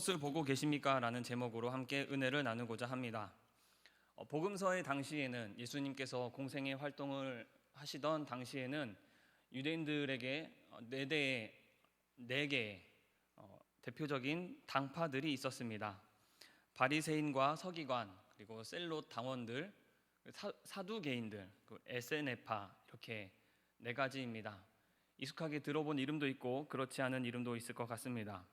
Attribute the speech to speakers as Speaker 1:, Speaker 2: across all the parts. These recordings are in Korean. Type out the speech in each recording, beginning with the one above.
Speaker 1: 무엇을 보고 계십니까? 라는 제목으로 함께 은혜를 나누고자 합니다. 복음서의 당시에는 예수님께서 공생의 활동을 하시던 당시에는 유대인들에게 네 개의 대표적인 당파들이 있었습니다. 바리새인과 서기관, 그리고 셀롯 당원들, 사두개인들, 에세네파, 이렇게 네 가지입니다. 익숙하게 들어본 이름도 있고 그렇지 않은 이름도 있을 것 같습니다.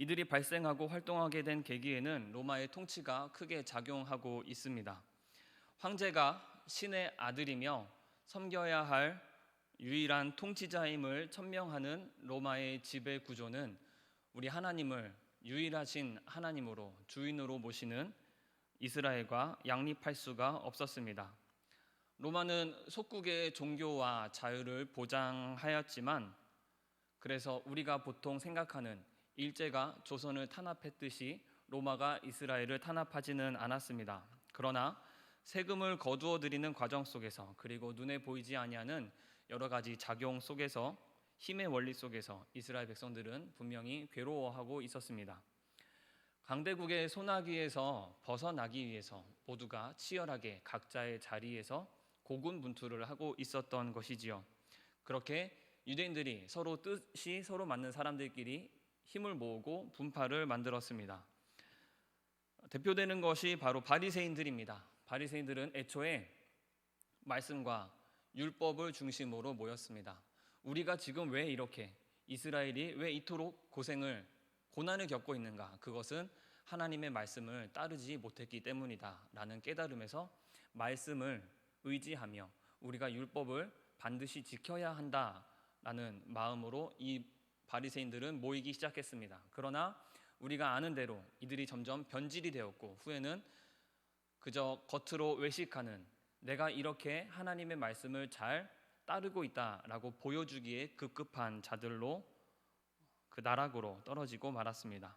Speaker 1: 이들이 발생하고 활동하게 된 계기에는 로마의 통치가 크게 작용하고 있습니다. 황제가 신의 아들이며 섬겨야 할 유일한 통치자임을 천명하는 로마의 지배 구조는 우리 하나님을 유일하신 하나님으로 주인으로 모시는 이스라엘과 양립할 수가 없었습니다. 로마는 속국의 종교와 자유를 보장하였지만, 그래서 우리가 보통 생각하는 일제가 조선을 탄압했듯이 로마가 이스라엘을 탄압하지는 않았습니다. 그러나 세금을 거두어 들이는 과정 속에서, 그리고 눈에 보이지 아니하는 여러 가지 작용 속에서, 힘의 원리 속에서 이스라엘 백성들은 분명히 괴로워하고 있었습니다. 강대국의 손아귀에서 벗어나기 위해서 모두가 치열하게 각자의 자리에서 고군분투를 하고 있었던 것이지요. 그렇게 유대인들이 서로 뜻이 서로 맞는 사람들끼리 힘을 모으고 분파를 만들었습니다. 대표되는 것이 바로 바리새인들입니다. 바리새인들은 애초에 말씀과 율법을 중심으로 모였습니다. 우리가 지금 왜 이렇게, 이스라엘이 왜 이토록 고난을 겪고 있는가? 그것은 하나님의 말씀을 따르지 못했기 때문이다 라는 깨달음에서 말씀을 의지하며 우리가 율법을 반드시 지켜야 한다라는 마음으로 이 바리새인들은 모이기 시작했습니다. 그러나 우리가 아는 대로 이들이 점점 변질이 되었고, 후에는 그저 겉으로 외식하는, 내가 이렇게 하나님의 말씀을 잘 따르고 있다라고 보여주기에 급급한 자들로 그 나락으로 떨어지고 말았습니다.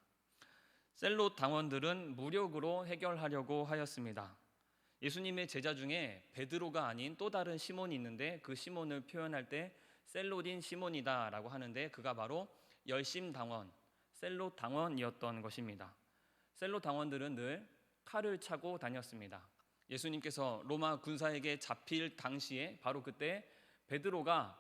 Speaker 1: 셀롯 당원들은 무력으로 해결하려고 하였습니다. 예수님의 제자 중에 베드로가 아닌 또 다른 시몬이 있는데, 그 시몬을 표현할 때 셀롯인 시몬이다 라고 하는데, 그가 바로 열심당원, 셀롯 당원이었던 것입니다. 셀롯 당원들은 늘 칼을 차고 다녔습니다. 예수님께서 로마 군사에게 잡힐 당시에 바로 그때 베드로가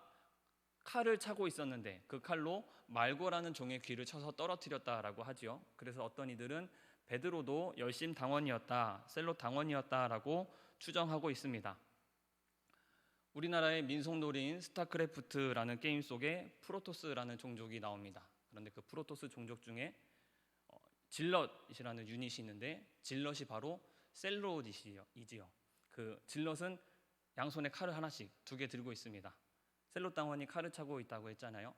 Speaker 1: 칼을 차고 있었는데 그 칼로 말고라는 종의 귀를 쳐서 떨어뜨렸다라고 하지요. 그래서 어떤 이들은 베드로도 열심당원이었다, 셀롯 당원이었다라고 추정하고 있습니다. 우리나라의 민속놀이인 스타크래프트라는 게임 속에 프로토스라는 종족이 나옵니다. 그런데 그 프로토스 종족 중에 질럿이라는 유닛이 있는데, 질럿이 바로 셀롯이지요. 그 질럿은 양손에 칼을 하나씩 2개 들고 있습니다. 셀롯 당원이 칼을 차고 있다고 했잖아요.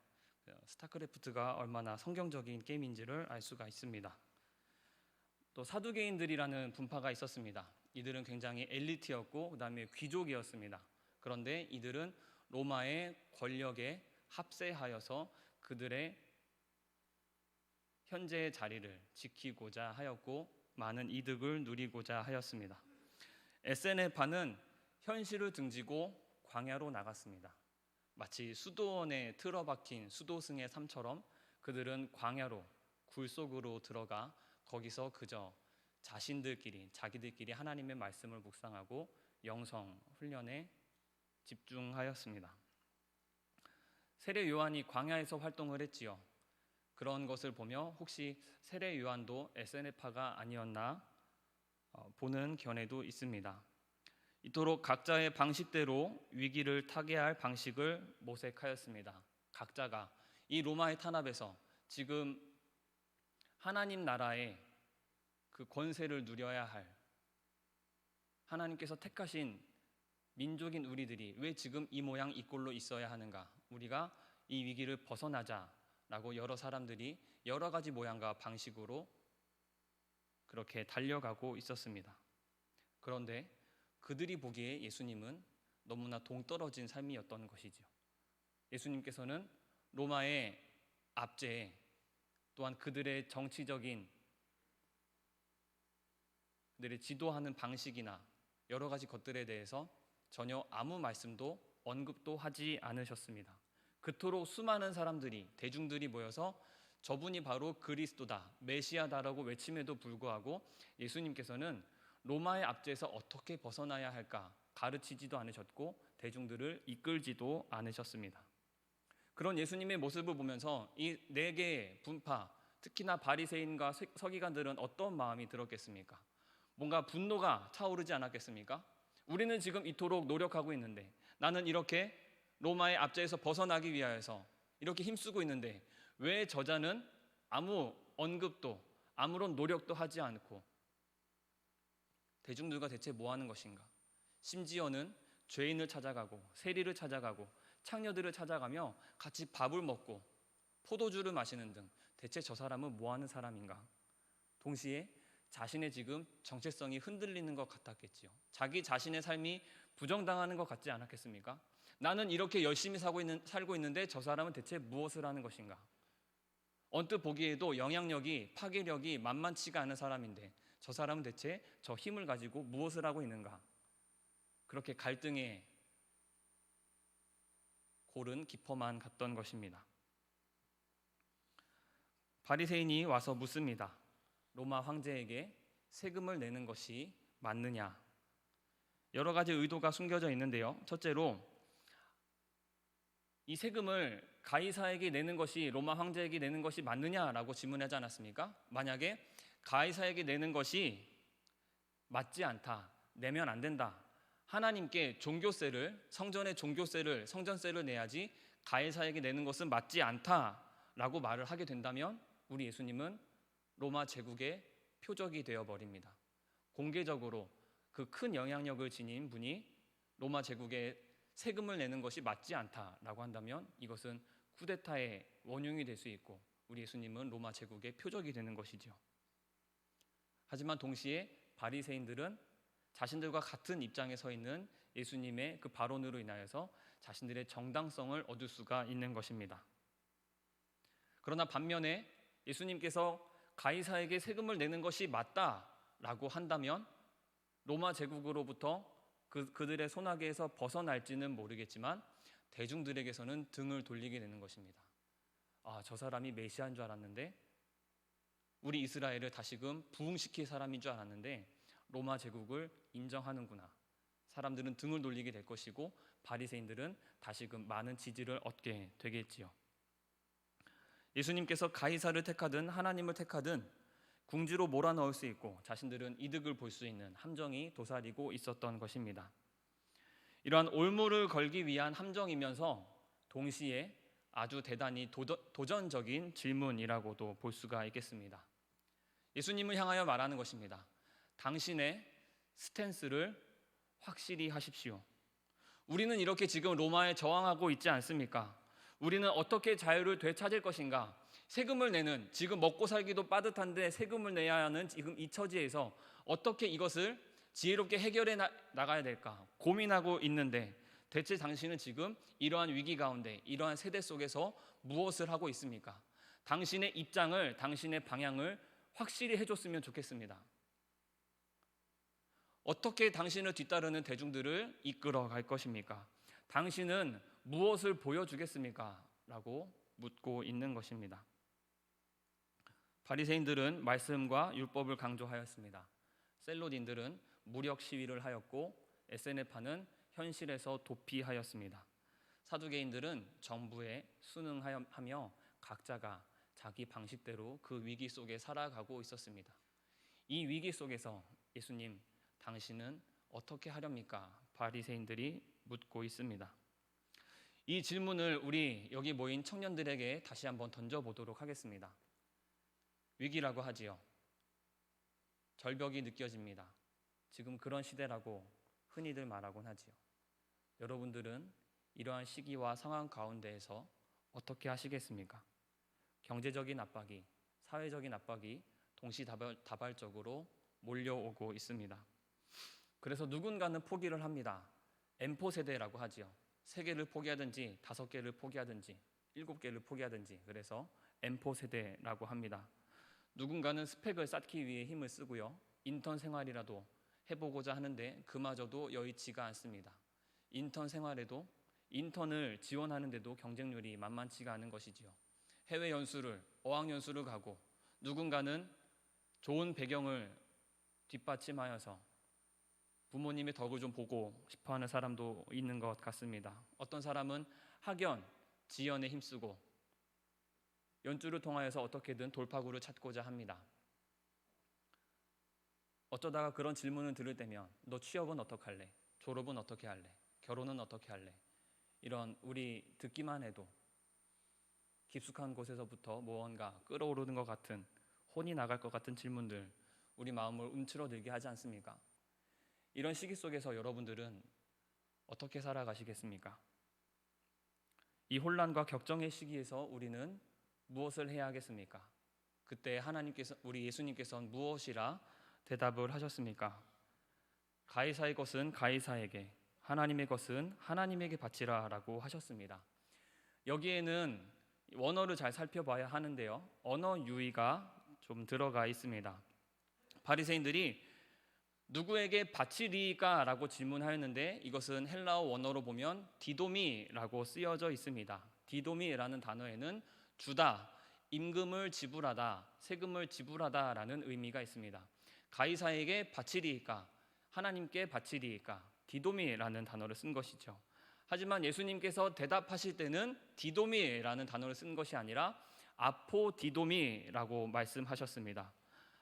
Speaker 1: 스타크래프트가 얼마나 성경적인 게임인지를 알 수가 있습니다. 또 사두개인들이라는 분파가 있었습니다. 이들은 굉장히 엘리트였고 그 다음에 귀족이었습니다. 그런데 이들은 로마의 권력에 합세하여서 그들의 현재의 자리를 지키고자 하였고 많은 이득을 누리고자 하였습니다. 에세네파는 현실을 등지고 광야로 나갔습니다. 마치 수도원에 틀어박힌 수도승의 삶처럼 그들은 광야로, 굴 속으로 들어가 거기서 그저 자기들끼리 하나님의 말씀을 묵상하고 영성 훈련에 집중하였습니다. 세례 요한이 광야에서 활동을 했지요. 그런 것을 보며 혹시 세례 요한도 에세네파가 아니었나 보는 견해도 있습니다. 이토록 각자의 방식대로 위기를 타개할 방식을 모색하였습니다. 각자가 이 로마의 탄압에서 지금 하나님 나라의 그 권세를 누려야 할, 하나님께서 택하신 민족인 우리들이 왜 지금 이 모양 이 꼴로 있어야 하는가? 우리가 이 위기를 벗어나자라고 여러 사람들이 여러 가지 모양과 방식으로 그렇게 달려가고 있었습니다. 그런데 그들이 보기에 예수님은 너무나 동떨어진 삶이었던 것이죠. 예수님께서는 로마의 압제에, 또한 그들의 정치적인, 그들의 지도하는 방식이나 여러 가지 것들에 대해서 전혀 아무 말씀도 언급도 하지 않으셨습니다. 그토록 수많은 사람들이, 대중들이 모여서 저분이 바로 그리스도다, 메시아다라고 외침에도 불구하고 예수님께서는 로마의 압제에서 어떻게 벗어나야 할까 가르치지도 않으셨고 대중들을 이끌지도 않으셨습니다. 그런 예수님의 모습을 보면서 이 네 개의 분파, 특히나 바리새인과 서기관들은 어떤 마음이 들었겠습니까? 뭔가 분노가 차오르지 않았겠습니까? 우리는 지금 이토록 노력하고 있는데, 나는 이렇게 로마의 압제에서 벗어나기 위하여서 이렇게 힘쓰고 있는데 왜 저자는 아무 언급도 아무런 노력도 하지 않고 대중들과 대체 뭐 하는 것인가? 심지어는 죄인을 찾아가고 세리를 찾아가고 창녀들을 찾아가며 같이 밥을 먹고 포도주를 마시는 등 대체 저 사람은 뭐 하는 사람인가? 동시에 자신의 지금 정체성이 흔들리는 것 같았겠지요. 자기 자신의 삶이 부정당하는 것 같지 않았겠습니까? 나는 이렇게 열심히 살고 있는데 저 사람은 대체 무엇을 하는 것인가? 언뜻 보기에도 영향력이, 파괴력이 만만치가 않은 사람인데 저 사람은 대체 저 힘을 가지고 무엇을 하고 있는가? 그렇게 갈등의 골은 깊어만 갔던 것입니다. 바리새인이 와서 묻습니다. 로마 황제에게 세금을 내는 것이 맞느냐? 여러 가지 의도가 숨겨져 있는데요. 첫째로 이 세금을 가이사에게 내는 것이 로마 황제에게 내는 것이 맞느냐라고 질문하지 않았습니까? 만약에 가이사에게 내는 것이 맞지 않다, 내면 안 된다, 하나님께 종교세를, 성전의 종교세를, 성전세를 내야지 가이사에게 내는 것은 맞지 않다라고 말을 하게 된다면 우리 예수님은 로마 제국의 표적이 되어버립니다. 공개적으로 그 큰 영향력을 지닌 분이 로마 제국에 세금을 내는 것이 맞지 않다라고 한다면 이것은 쿠데타의 원흉이 될 수 있고 우리 예수님은 로마 제국의 표적이 되는 것이죠. 하지만 동시에 바리새인들은 자신들과 같은 입장에 서 있는 예수님의 그 발언으로 인하여서 자신들의 정당성을 얻을 수가 있는 것입니다. 그러나 반면에 예수님께서 가이사에게 세금을 내는 것이 맞다라고 한다면 로마 제국으로부터 그들의 손아귀에서 벗어날지는 모르겠지만 대중들에게서는 등을 돌리게 되는 것입니다. 저 사람이 메시아인 줄 알았는데, 우리 이스라엘을 다시금 부흥시킬 사람인 줄 알았는데 로마 제국을 인정하는구나. 사람들은 등을 돌리게 될 것이고 바리새인들은 다시금 많은 지지를 얻게 되겠지요. 예수님께서 가이사를 택하든 하나님을 택하든 궁지로 몰아넣을 수 있고 자신들은 이득을 볼 수 있는 함정이 도사리고 있었던 것입니다. 이러한 올무를 걸기 위한 함정이면서 동시에 아주 대단히 도전적인 질문이라고도 볼 수가 있겠습니다. 예수님을 향하여 말하는 것입니다. 당신의 스탠스를 확실히 하십시오. 우리는 이렇게 지금 로마에 저항하고 있지 않습니까? 우리는 어떻게 자유를 되찾을 것인가? 세금을 내는, 지금 먹고 살기도 빠듯한데 세금을 내야 하는 지금 이 처지에서 어떻게 이것을 지혜롭게 해결해 나가야 될까 고민하고 있는데 대체 당신은 지금 이러한 위기 가운데, 이러한 세대 속에서 무엇을 하고 있습니까? 당신의 입장을, 당신의 방향을 확실히 해줬으면 좋겠습니다. 어떻게 당신을 뒤따르는 대중들을 이끌어 갈 것입니까? 당신은 무엇을 보여주겠습니까? 라고 묻고 있는 것입니다. 바리새인들은 말씀과 율법을 강조하였습니다. 셀로딘들은 무력 시위를 하였고 에세네파는 현실에서 도피하였습니다. 사두개인들은 정부에 순응하며 각자가 자기 방식대로 그 위기 속에 살아가고 있었습니다. 이 위기 속에서 예수님, 당신은 어떻게 하렵니까? 바리새인들이 묻고 있습니다. 이 질문을 우리 여기 모인 청년들에게 다시 한번 던져보도록 하겠습니다. 위기라고 하지요. 절벽이 느껴집니다. 지금 그런 시대라고 흔히들 말하곤 하지요. 여러분들은 이러한 시기와 상황 가운데에서 어떻게 하시겠습니까? 경제적인 압박이, 사회적인 압박이 동시다발적으로 몰려오고 있습니다. 그래서 누군가는 포기를 합니다. M4 세대라고 하지요. 3개를 포기하든지 5개를 포기하든지 7개를 포기하든지, 그래서 M4 세대라고 합니다. 누군가는 스펙을 쌓기 위해 힘을 쓰고요. 인턴 생활이라도 해보고자 하는데 그마저도 여의치가 않습니다. 인턴 생활에도 인턴을 지원하는데도 경쟁률이 만만치가 않은 것이지요. 해외 연수를, 어학 연수를 가고, 누군가는 좋은 배경을 뒷받침하여서 부모님의 덕을 좀 보고 싶어하는 사람도 있는 것 같습니다. 어떤 사람은 학연, 지연에 힘쓰고 연주를 통하여서 어떻게든 돌파구를 찾고자 합니다. 어쩌다가 그런 질문을 들을 때면 너 취업은 어떻게 할래? 졸업은 어떻게 할래? 결혼은 어떻게 할래? 이런 우리 듣기만 해도 깊숙한 곳에서부터 무언가 끓어오르는 것 같은, 혼이 나갈 것 같은 질문들, 우리 마음을 움츠러들게 하지 않습니까? 이런 시기 속에서 여러분들은 어떻게 살아가시겠습니까? 이 혼란과 격정의 시기에서 우리는 무엇을 해야 하겠습니까? 그때 하나님께서, 우리 예수님께서는 무엇이라 대답을 하셨습니까? 가이사의 것은 가이사에게, 하나님의 것은 하나님에게 바치라 라고 하셨습니다. 여기에는 원어를 잘 살펴봐야 하는데요, 언어 유의가 좀 들어가 있습니다. 바리새인들이 누구에게 바치리까 라고 질문하였는데, 이것은 헬라어 원어로 보면 디도미라고 쓰여져 있습니다. 디도미라는 단어에는 주다, 임금을 지불하다, 세금을 지불하다 라는 의미가 있습니다. 가이사에게 바치리까, 하나님께 바치리까, 디도미라는 단어를 쓴 것이죠. 하지만 예수님께서 대답하실 때는 디도미라는 단어를 쓴 것이 아니라 아포디도미라고 말씀하셨습니다.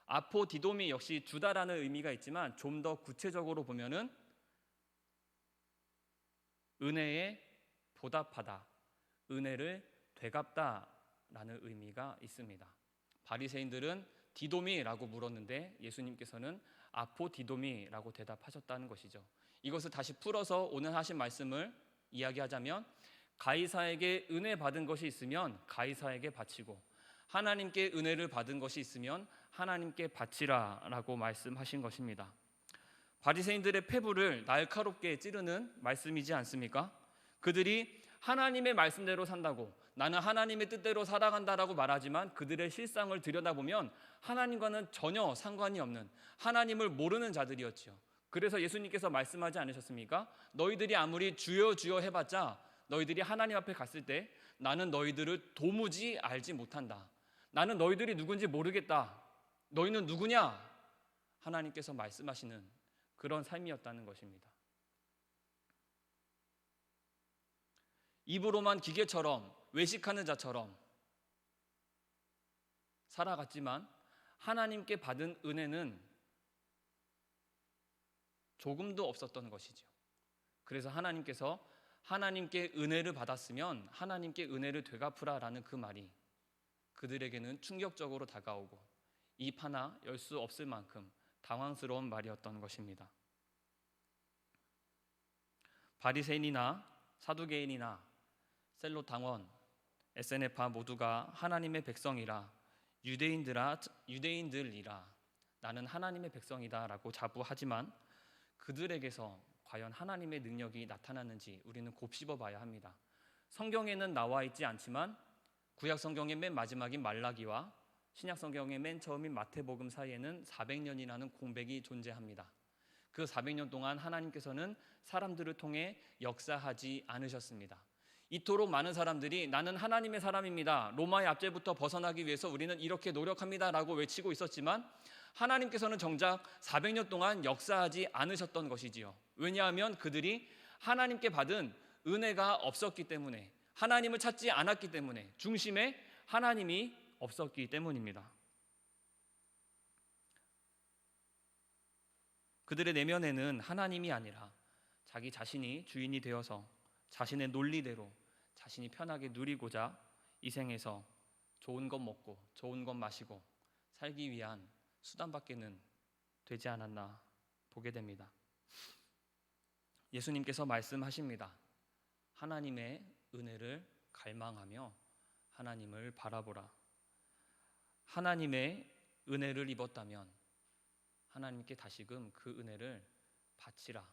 Speaker 1: 아포디도미 역시 주다라는 의미가 있지만 좀 더 구체적으로 보면은 은혜에 보답하다, 은혜를 되갚다라는 의미가 있습니다. 바리새인들은 디도미라고 물었는데 예수님께서는 아포디도미라고 대답하셨다는 것이죠. 이것을 다시 풀어서 오늘 하신 말씀을 이야기하자면, 가이사에게 은혜 받은 것이 있으면 가이사에게 바치고, 하나님께 은혜를 받은 것이 있으면 하나님께 바치라라고 말씀하신 것입니다. 바리새인들의 폐부를 날카롭게 찌르는 말씀이지 않습니까? 그들이 하나님의 말씀대로 산다고, 나는 하나님의 뜻대로 살아간다라고 말하지만 그들의 실상을 들여다보면 하나님과는 전혀 상관이 없는, 하나님을 모르는 자들이었지요. 그래서 예수님께서 말씀하지 않으셨습니까? 너희들이 아무리 주여 주여 해봤자 너희들이 하나님 앞에 갔을 때 나는 너희들을 도무지 알지 못한다, 나는 너희들이 누군지 모르겠다, 너희는 누구냐? 하나님께서 말씀하시는 그런 삶이었다는 것입니다. 입으로만 기계처럼, 외식하는 자처럼 살아갔지만 하나님께 받은 은혜는 조금도 없었던 것이죠. 그래서 하나님께서 하나님께 은혜를 받았으면 하나님께 은혜를 되갚으라라는 그 말이 그들에게는 충격적으로 다가오고 입 하나 열 수 없을 만큼 당황스러운 말이었던 것입니다. 바리새인이나 사두개인이나 셀로당원, 에세네파 모두가 하나님의 백성이라, 유대인들이라 나는 하나님의 백성이다 라고 자부하지만 그들에게서 과연 하나님의 능력이 나타났는지 우리는 곱씹어 봐야 합니다. 성경에는 나와 있지 않지만 구약 성경의 맨 마지막인 말라기와 신약 성경의 맨 처음인 마태복음 사이에는 400년이라는 공백이 존재합니다. 그 400년 동안 하나님께서는 사람들을 통해 역사하지 않으셨습니다. 이토록 많은 사람들이 나는 하나님의 사람입니다, 로마의 압제부터 벗어나기 위해서 우리는 이렇게 노력합니다 라고 외치고 있었지만 하나님께서는 정작 400년 동안 역사하지 않으셨던 것이지요. 왜냐하면 그들이 하나님께 받은 은혜가 없었기 때문에, 하나님을 찾지 않았기 때문에, 중심에 하나님이 없었기 때문입니다. 그들의 내면에는 하나님이 아니라 자기 자신이 주인이 되어서 자신의 논리대로 자신이 편하게 누리고자 이 생에서 좋은 것 먹고 좋은 것 마시고 살기 위한 수단밖에는 되지 않았나 보게 됩니다. 예수님께서 말씀하십니다. 하나님의 은혜를 갈망하며 하나님을 바라보라. 하나님의 은혜를 입었다면 하나님께 다시금 그 은혜를 바치라,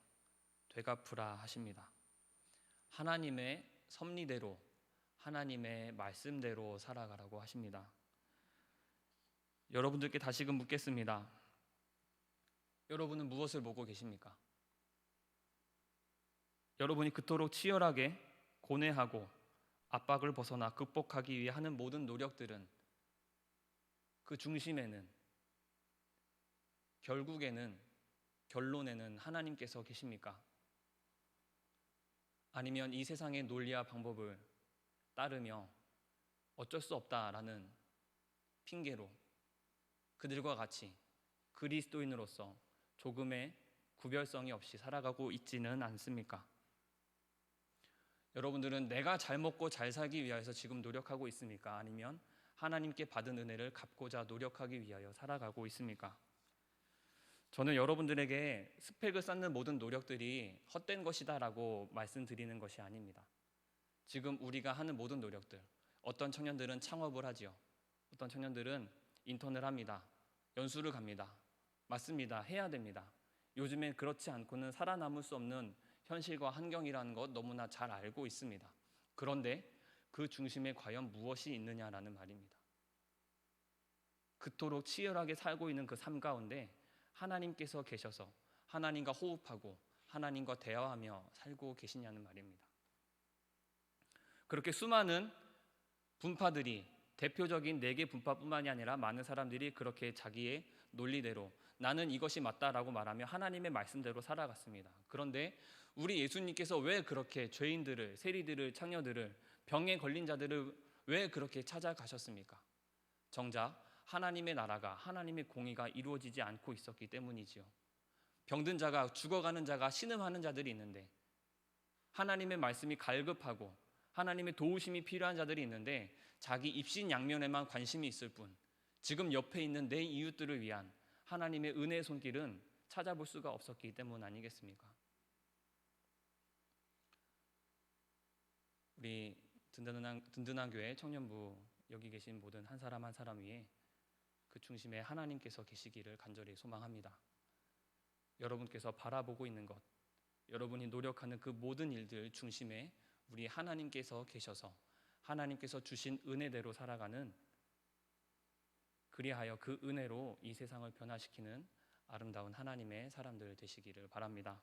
Speaker 1: 되갚으라 하십니다. 하나님의 섭리대로, 하나님의 말씀대로 살아가라고 하십니다. 여러분들께 다시금 묻겠습니다. 여러분은 무엇을 보고 계십니까? 여러분이 그토록 치열하게 고뇌하고 압박을 벗어나 극복하기 위해 하는 모든 노력들은 그 중심에는 결론에는 하나님께서 계십니까? 아니면 이 세상의 논리와 방법을 따르며 어쩔 수 없다라는 핑계로 그들과 같이 그리스도인으로서 조금의 구별성이 없이 살아가고 있지는 않습니까? 여러분들은 내가 잘 먹고 잘 살기 위해서 지금 노력하고 있습니까? 아니면 하나님께 받은 은혜를 갚고자 노력하기 위하여 살아가고 있습니까? 저는 여러분들에게 스펙을 쌓는 모든 노력들이 헛된 것이다라고 말씀드리는 것이 아닙니다. 지금 우리가 하는 모든 노력들, 어떤 청년들은 창업을 하지요. 어떤 청년들은 인턴을 합니다. 연수를 갑니다. 맞습니다. 해야 됩니다. 요즘엔 그렇지 않고는 살아남을 수 없는 현실과 환경이라는 것 너무나 잘 알고 있습니다. 그런데 그 중심에 과연 무엇이 있느냐라는 말입니다. 그토록 치열하게 살고 있는 그 삶 가운데 하나님께서 계셔서 하나님과 호흡하고 하나님과 대화하며 살고 계시냐는 말입니다. 그렇게 수많은 분파들이 대표적인 4개 분파뿐만이 아니라 많은 사람들이 그렇게 자기의 논리대로 나는 이것이 맞다라고 말하며 하나님의 말씀대로 살아갔습니다. 그런데 우리 예수님께서 왜 그렇게 죄인들을, 세리들을, 창녀들을, 병에 걸린 자들을 왜 그렇게 찾아가셨습니까? 정작 하나님의 나라가, 하나님의 공의가 이루어지지 않고 있었기 때문이지요. 병든 자가, 죽어가는 자가, 신음하는 자들이 있는데 하나님의 말씀이 갈급하고 하나님의 도우심이 필요한 자들이 있는데 자기 입신양면에만 관심이 있을 뿐 지금 옆에 있는 내 이웃들을 위한 하나님의 은혜의 손길은 찾아볼 수가 없었기 때문 아니겠습니까? 우리 든든한 교회 청년부 여기 계신 모든 한 사람 한 사람 위에 그 중심에 하나님께서 계시기를 간절히 소망합니다. 여러분께서 바라보고 있는 것, 여러분이 노력하는 그 모든 일들 중심에 우리 하나님께서 계셔서 하나님께서 주신 은혜대로 살아가는, 그리하여 그 은혜로 이 세상을 변화시키는 아름다운 하나님의 사람들 되시기를 바랍니다.